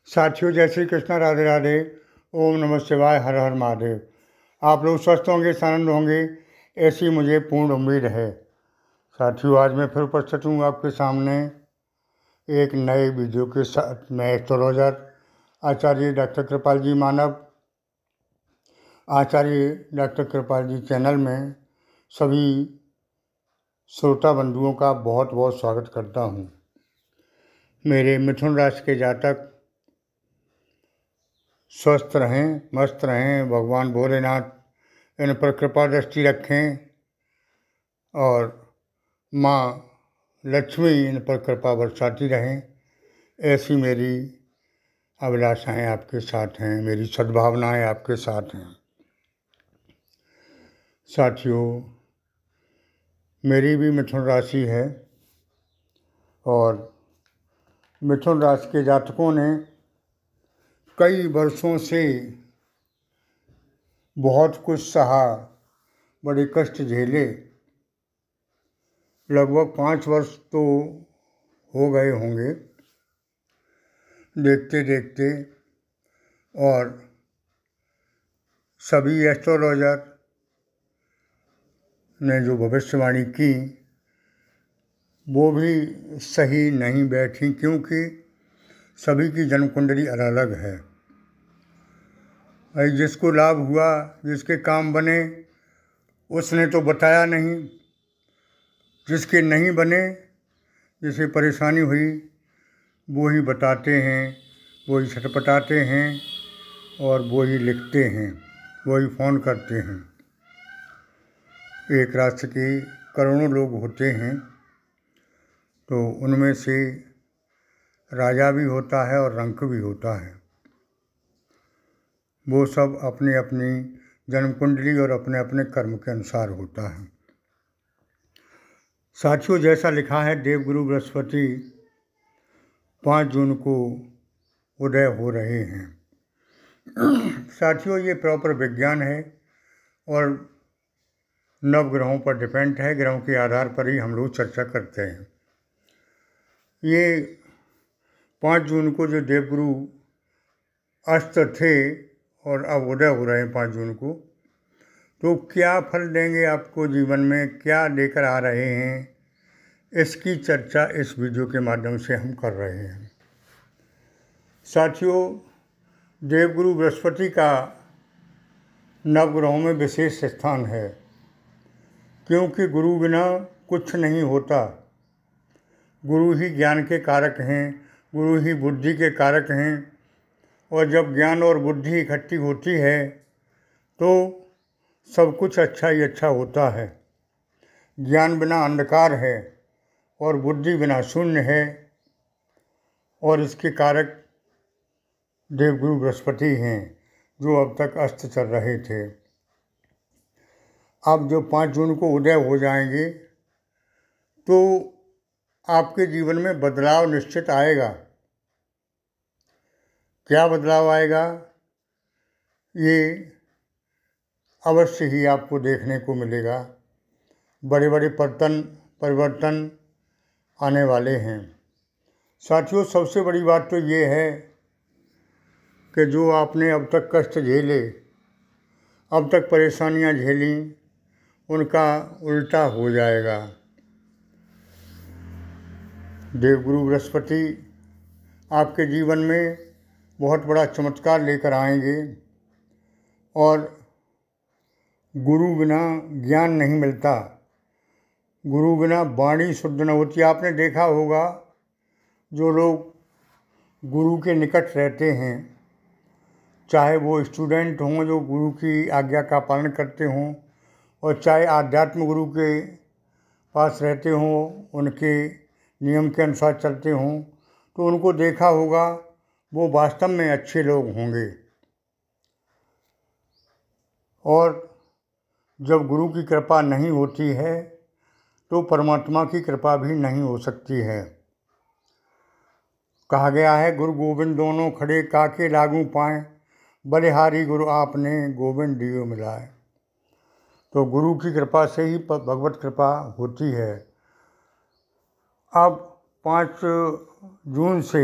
साथियों, जय श्री कृष्णा, राधे राधे, ओम नमः शिवाय, हर हर महादेव। आप लोग स्वस्थ होंगे, आनंद होंगे, ऐसी मुझे पूर्ण उम्मीद है। साथियों, आज मैं फिर उपस्थित हूँ आपके सामने एक नए वीडियो के साथ। मैं एस्ट्रोलॉजर आचार्य डॉक्टर कृपाल जी मानव, आचार्य डॉक्टर कृपाल जी चैनल में सभी श्रोता बंधुओं का बहुत बहुत स्वागत करता हूँ। मेरे मिथुन राशि के जातक स्वस्थ रहें, मस्त रहें, भगवान भोलेनाथ इन पर कृपा दृष्टि रखें और माँ लक्ष्मी इन पर कृपा बरसाती रहें, ऐसी मेरी अभिलाषाएं आपके साथ हैं, मेरी सद्भावनाएं आपके साथ हैं। साथियों, मेरी भी मिथुन राशि है और मिथुन राशि के जातकों ने कई वर्षों से बहुत कुछ सहा, बड़े कष्ट झेले। लगभग 5 वर्ष तो हो गए होंगे देखते देखते, और सभी एस्ट्रोलॉजर ने जो भविष्यवाणी की वो भी सही नहीं बैठी, क्योंकि सभी की जन्म कुंडली अलग अलग है। भाई, जिसको लाभ हुआ, जिसके काम बने, उसने तो बताया नहीं। जिसके नहीं बने, जिसे परेशानी हुई, वो ही बताते हैं, वो ही छटपटाते हैं और वो ही लिखते हैं, वो ही फ़ोन करते हैं। एक राष्ट्र के करोड़ों लोग होते हैं, तो उनमें से राजा भी होता है और रंक भी होता है। वो सब अपनी अपनी जन्म कुंडली और अपने अपने कर्म के अनुसार होता है। साथियों, जैसा लिखा है, देवगुरु बृहस्पति 5 जून को उदय हो रहे हैं। साथियों, ये प्रॉपर विज्ञान है और नवग्रहों पर डिपेंड है। ग्रहों के आधार पर ही हम लोग चर्चा करते हैं। ये 5 जून को जो देवगुरु अस्त थे और अब उदय हो रहे हैं 5 जून को, तो क्या फल देंगे आपको जीवन में, क्या लेकर आ रहे हैं, इसकी चर्चा इस वीडियो के माध्यम से हम कर रहे हैं। साथियों, देवगुरु बृहस्पति का नवग्रहों में विशेष स्थान है, क्योंकि गुरु बिना कुछ नहीं होता। गुरु ही ज्ञान के कारक हैं, गुरु ही बुद्धि के कारक हैं, और जब ज्ञान और बुद्धि इकट्ठी होती है तो सब कुछ अच्छा ही अच्छा होता है। ज्ञान बिना अंधकार है और बुद्धि बिना शून्य है, और इसके कारक देवगुरु बृहस्पति हैं, जो अब तक अस्त चल रहे थे। अब जो 5 जून को उदय हो जाएंगे तो आपके जीवन में बदलाव निश्चित आएगा। क्या बदलाव आएगा, ये अवश्य ही आपको देखने को मिलेगा। बड़े बड़े परिवर्तन आने वाले हैं। साथियों, सबसे बड़ी बात तो ये है कि जो आपने अब तक कष्ट झेले, अब तक परेशानियां झेली, उनका उल्टा हो जाएगा। देवगुरु बृहस्पति आपके जीवन में बहुत बड़ा चमत्कार लेकर आएंगे, और गुरु बिना ज्ञान नहीं मिलता, गुरु बिना वाणी शुद्ध न होती। आपने देखा होगा, जो लोग गुरु के निकट रहते हैं, चाहे वो स्टूडेंट हों जो गुरु की आज्ञा का पालन करते हों, और चाहे आध्यात्म गुरु के पास रहते हों, उनके नियम के अनुसार चलते हों, तो उनको देखा होगा वो वास्तव में अच्छे लोग होंगे। और जब गुरु की कृपा नहीं होती है तो परमात्मा की कृपा भी नहीं हो सकती है। कहा गया है, गुरु गोविंद दोनों खड़े काके लागू पाएं, बलिहारी गुरु आपने गोविंद दियो मिलाए। तो गुरु की कृपा से ही भगवत कृपा होती है। अब 5 जून से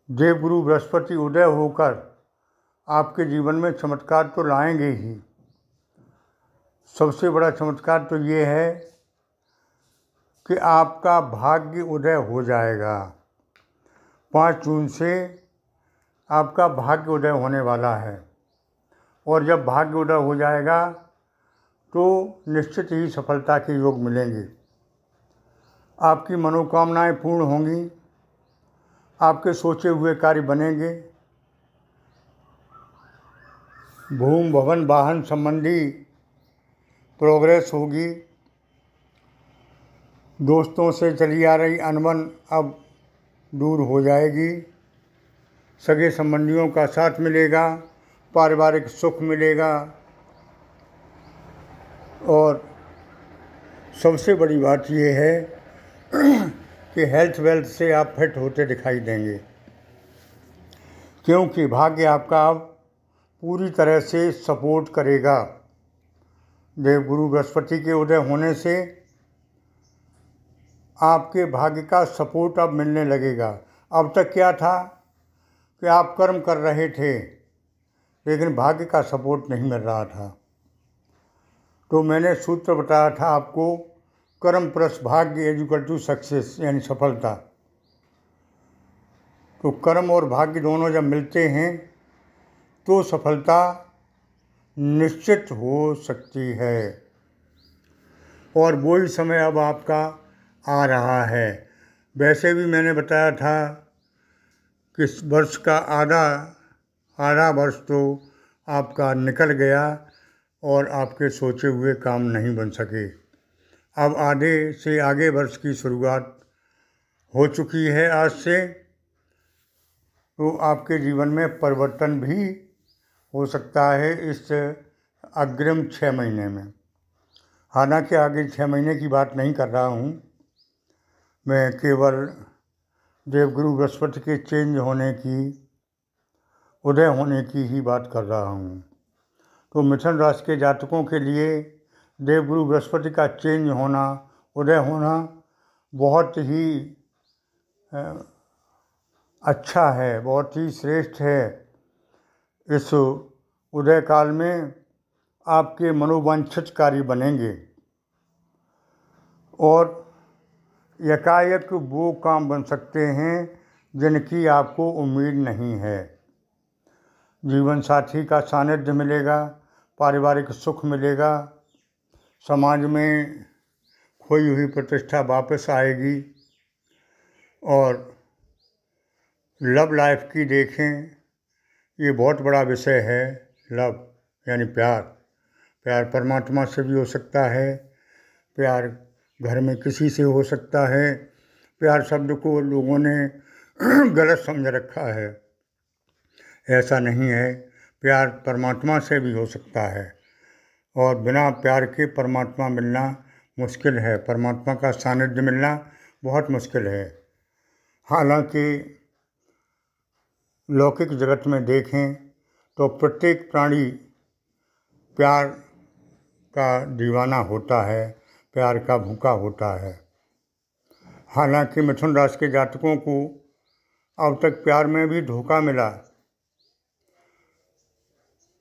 देवगुरु बृहस्पति उदय होकर आपके जीवन में चमत्कार तो लाएंगे ही। सबसे बड़ा चमत्कार तो ये है कि आपका भाग्य उदय हो जाएगा। 5 जून से आपका भाग्य उदय होने वाला है, और जब भाग्य उदय हो जाएगा तो निश्चित ही सफलता के योग मिलेंगे। आपकी मनोकामनाएं पूर्ण होंगी, आपके सोचे हुए कार्य बनेंगे। भूमि भवन वाहन संबंधी प्रोग्रेस होगी। दोस्तों से चली आ रही अनबन अब दूर हो जाएगी। सगे संबंधियों का साथ मिलेगा, पारिवारिक सुख मिलेगा, और सबसे बड़ी बात यह है कि हेल्थ वेल्थ से आप फिट होते दिखाई देंगे, क्योंकि भाग्य आपका अब पूरी तरह से सपोर्ट करेगा। देवगुरु बृहस्पति के उदय होने से आपके भाग्य का सपोर्ट अब मिलने लगेगा। अब तक क्या था कि आप कर्म कर रहे थे लेकिन भाग्य का सपोर्ट नहीं मिल रहा था। तो मैंने सूत्र बताया था आपको, कर्म प्लस भाग्य इक्वल टू सक्सेस, यानी सफलता। तो कर्म और भाग्य दोनों जब मिलते हैं तो सफलता निश्चित हो सकती है, और वही समय अब आपका आ रहा है। वैसे भी मैंने बताया था कि इस वर्ष का आधा वर्ष तो आपका निकल गया और आपके सोचे हुए काम नहीं बन सके। अब आधे से आगे वर्ष की शुरुआत हो चुकी है आज से, तो आपके जीवन में परिवर्तन भी हो सकता है इस अग्रिम 6 महीने में। हालांकि आगे 6 महीने की बात नहीं कर रहा हूँ, मैं केवल देवगुरु बृहस्पति के चेंज होने की, उदय होने की ही बात कर रहा हूँ। तो मिथुन राशि के जातकों के लिए देवगुरु बृहस्पति का चेंज होना, उदय होना बहुत ही अच्छा है, बहुत ही श्रेष्ठ है। इस उदय काल में आपके मनोवांछित कार्य बनेंगे और एकाएक वो काम बन सकते हैं जिनकी आपको उम्मीद नहीं है। जीवन साथी का सानिध्य मिलेगा, पारिवारिक सुख मिलेगा, समाज में खोई हुई प्रतिष्ठा वापस आएगी, और लव लाइफ की देखें, ये बहुत बड़ा विषय है। लव यानी प्यार। प्यार परमात्मा से भी हो सकता है, प्यार घर में किसी से हो सकता है। प्यार शब्द को लोगों ने गलत समझ रखा है, ऐसा नहीं है। प्यार परमात्मा से भी हो सकता है, और बिना प्यार के परमात्मा मिलना मुश्किल है, परमात्मा का सानिध्य मिलना बहुत मुश्किल है। हालांकि लौकिक जगत में देखें तो प्रत्येक प्राणी प्यार का दीवाना होता है, प्यार का भूखा होता है। हालांकि मिथुन राशि के जातकों को अब तक प्यार में भी धोखा मिला,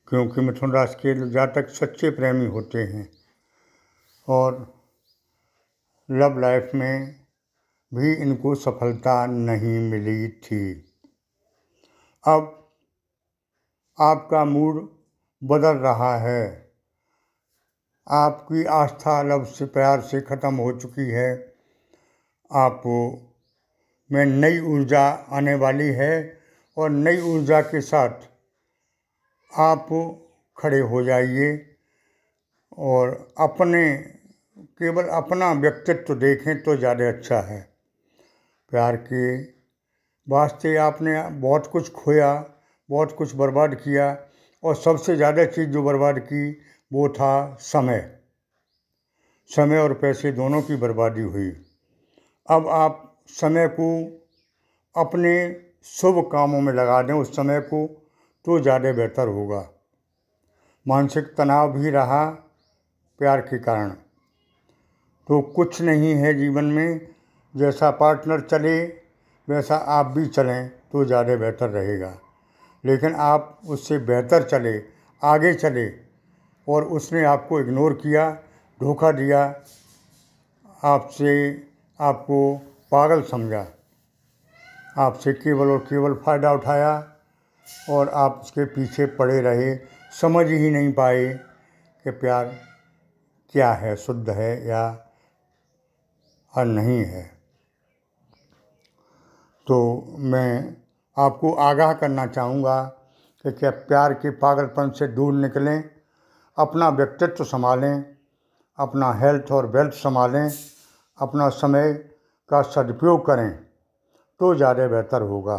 क्योंकि मिथुन राशि के जातक सच्चे प्रेमी होते हैं और लव लाइफ में भी इनको सफलता नहीं मिली थी। अब आपका मूड बदल रहा है, आपकी आस्था लव से, प्यार से ख़त्म हो चुकी है। आप में नई ऊर्जा आने वाली है, और नई ऊर्जा के साथ आप खड़े हो जाइए और केवल अपना व्यक्तित्व देखें तो ज़्यादा अच्छा है। प्यार के वास्ते आपने बहुत कुछ खोया, बहुत कुछ बर्बाद किया, और सबसे ज़्यादा चीज़ जो बर्बाद की वो था समय और पैसे दोनों की बर्बादी हुई। अब आप समय को अपने शुभ कामों में लगा दें, उस समय को, तो ज़्यादा बेहतर होगा। मानसिक तनाव भी रहा प्यार के कारण, तो कुछ नहीं है जीवन में। जैसा पार्टनर चले वैसा आप भी चलें तो ज़्यादा बेहतर रहेगा। लेकिन आप उससे बेहतर चले, आगे चले, और उसने आपको इग्नोर किया, धोखा दिया, आपको पागल समझा, आपसे केवल और केवल फ़ायदा उठाया, और आप उसके पीछे पड़े रहे, समझ ही नहीं पाए कि प्यार क्या है, शुद्ध है या नहीं है। तो मैं आपको आगाह करना चाहूँगा कि क्या प्यार के पागलपन से दूर निकलें, अपना व्यक्तित्व संभालें, अपना हेल्थ और वेल्थ संभालें, अपना समय का सदुपयोग करें तो ज़्यादा बेहतर होगा।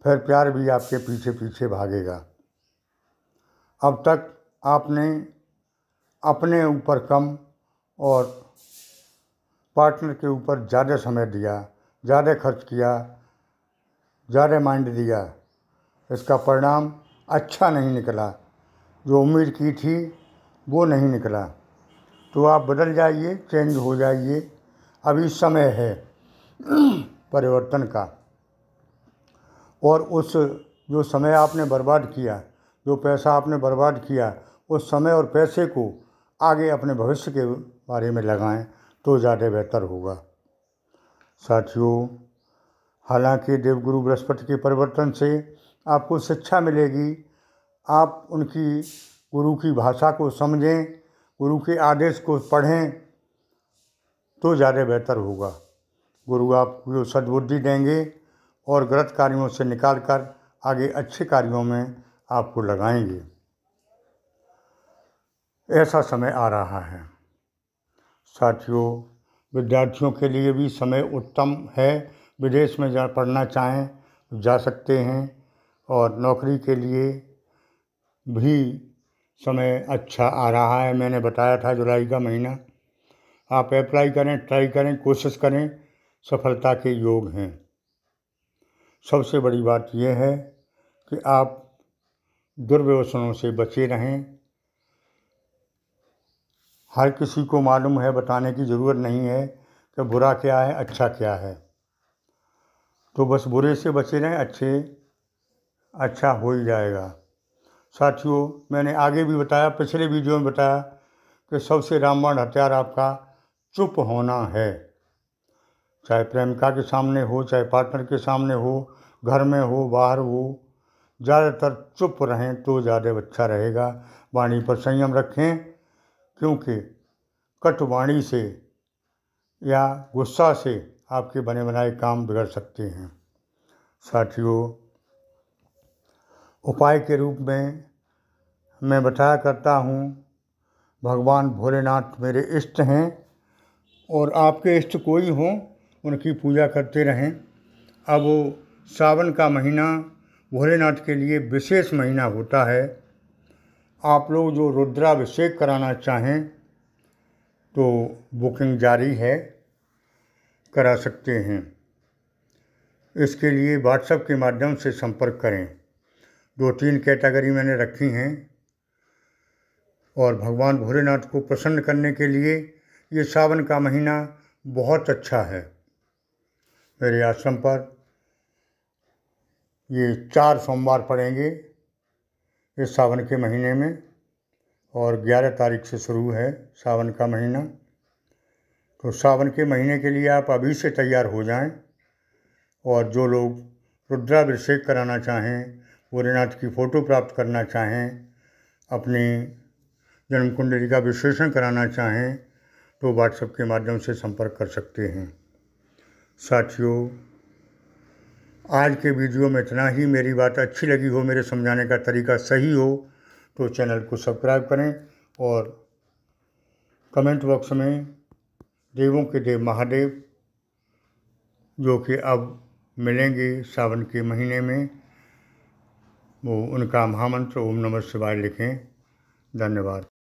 फिर प्यार भी आपके पीछे पीछे भागेगा। अब तक आपने अपने ऊपर कम और पार्टनर के ऊपर ज़्यादा समय दिया, ज़्यादा खर्च किया, ज़्यादा माइंड दिया। इसका परिणाम अच्छा नहीं निकला, जो उम्मीद की थी वो नहीं निकला। तो आप बदल जाइए, चेंज हो जाइए, अभी समय है परिवर्तन का। और उस जो समय आपने बर्बाद किया, जो पैसा आपने बर्बाद किया, उस समय और पैसे को आगे अपने भविष्य के बारे में लगाएं तो ज़्यादा बेहतर होगा। साथियों, हालांकि देवगुरु बृहस्पति के परिवर्तन से आपको शिक्षा मिलेगी, आप उनकी गुरु की भाषा को समझें, गुरु के आदेश को पढ़ें तो ज़्यादा बेहतर होगा। गुरु आपको सद्बुद्धि देंगे और गलत कार्यों से निकाल कर आगे अच्छे कार्यों में आपको लगाएंगे। ऐसा समय आ रहा है। साथियों, विद्यार्थियों के लिए भी समय उत्तम है। विदेश में पढ़ना चाहें जा सकते हैं, और नौकरी के लिए भी समय अच्छा आ रहा है। मैंने बताया था जुलाई का महीना, आप अप्लाई करें, ट्राई करें, कोशिश करें, सफलता के योग हैं। सबसे बड़ी बात यह है कि आप दुर्व्यसनों से बचे रहें। हर किसी को मालूम है, बताने की ज़रूरत नहीं है कि बुरा क्या है, अच्छा क्या है। तो बस बुरे से बचे रहें, अच्छा हो ही जाएगा। साथियों, मैंने आगे भी बताया, पिछले वीडियो में बताया कि सबसे रामबाण हथियार आपका चुप होना है। चाहे प्रेमिका के सामने हो, चाहे पार्टनर के सामने हो, घर में हो, बाहर हो, ज़्यादातर चुप रहें तो ज़्यादा अच्छा रहेगा। वाणी पर संयम रखें, क्योंकि कट वाणी से या गुस्सा से आपके बने बनाए काम बिगड़ सकते हैं। साथियों, उपाय के रूप में मैं बताया करता हूँ, भगवान भोलेनाथ मेरे इष्ट हैं, और आपके इष्ट कोई हों उनकी पूजा करते रहें। अब सावन का महीना भोलेनाथ के लिए विशेष महीना होता है। आप लोग जो रुद्राभिषेक कराना चाहें तो बुकिंग जारी है, करा सकते हैं। इसके लिए व्हाट्सएप के माध्यम से संपर्क करें। 2-3 कैटेगरी मैंने रखी हैं, और भगवान भोलेनाथ को प्रसन्न करने के लिए ये सावन का महीना बहुत अच्छा है। मेरे आश्रम पर ये 4 सोमवार पड़ेंगे इस सावन के महीने में, और 11 तारीख से शुरू है सावन का महीना। तो सावन के महीने के लिए आप अभी से तैयार हो जाएं। और जो लोग रुद्राभिषेक कराना चाहें, भोलेनाथ की फ़ोटो प्राप्त करना चाहें, अपनी जन्म कुंडली का विश्लेषण कराना चाहें तो व्हाट्सएप के माध्यम से संपर्क कर सकते हैं। साथियों, आज के वीडियो में इतना ही। मेरी बात अच्छी लगी हो, मेरे समझाने का तरीका सही हो तो चैनल को सब्सक्राइब करें, और कमेंट बॉक्स में देवों के देव महादेव, जो कि अब मिलेंगे सावन के महीने में, वो उनका महामंत्र ओम नमः शिवाय लिखें। धन्यवाद।